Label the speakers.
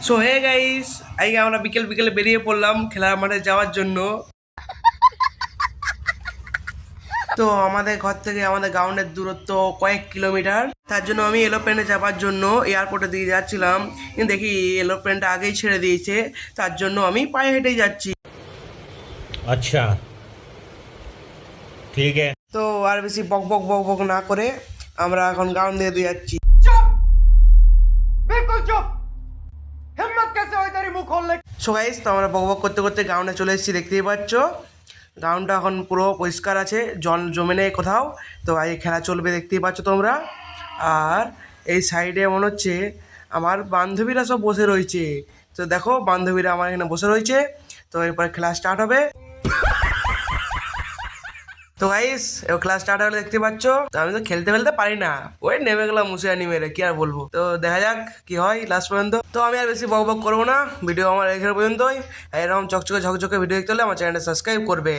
Speaker 1: So hey guys, আজকে আমরা বিকেল বিকেলে বেরিয়ে পড়লাম খেলার মাঠে যাওয়ার জন্য। তো আমাদের ঘর থেকে আমাদের গ্রাউন্ডের দূরত্ব কয়েক কিলোমিটার। তার জন্য আমি এরোপ্লেনে যাওয়ার জন্য এয়ারপোর্টের দিকে যাচ্ছিলাম, কিন্তু দেখি এরোপ্লেনটা আগেই ছেড়ে দিয়েছে। তার জন্য আমি পায়ে হেঁটেই যাচ্ছি।
Speaker 2: अच्छा ठीक है।
Speaker 1: তো আর বেশি বক বক বক বক না করে আমরা এখন গ্রাউন্ড দিয়ে যাচ্ছি।
Speaker 3: बिल्कुल चुप। हिम्मत कैसे हुई तेरी मुंह खोलने की?
Speaker 1: সো গাইস, তো আমরা বক বক করতে করতে গ্রাউন্ডে চলে এসেছি, দেখতেই পাচ্ছ। গ্রাউন্ডটা এখন পুরো পরিষ্কার আছে, জল জমে নেই কোথাও। তো আজ খেলা চলবে, দেখতেই পাচ্ছ তোমরা। আর এই সাইডে মনে হচ্ছে আমার বান্ধবীরা সব বসে রয়েছে। তো দেখো, বান্ধবীরা আমার এখানে বসে রয়েছে। তো এরপরে খেলা স্টার্ট হবে। তো গাইস, এবার ক্লাস স্টার্ট হলে দেখতে পাচ্ছ। তো আমি তো খেলতে ফেলতে পারি না, ওই নেমে গেলাম মুসিয়ানি মেরে, কি আর বলবো। তো দেখা যাক কি হয় লাস্ট পর্যন্ত। তো আমি আর বেশি বক বক করবো না, ভিডিও আমার এখানে পর্যন্তই। এরকম চকচকে ঝকঝকে ভিডিও দেখতে হলে আমার চ্যানেলটা সাবস্ক্রাইব করবে।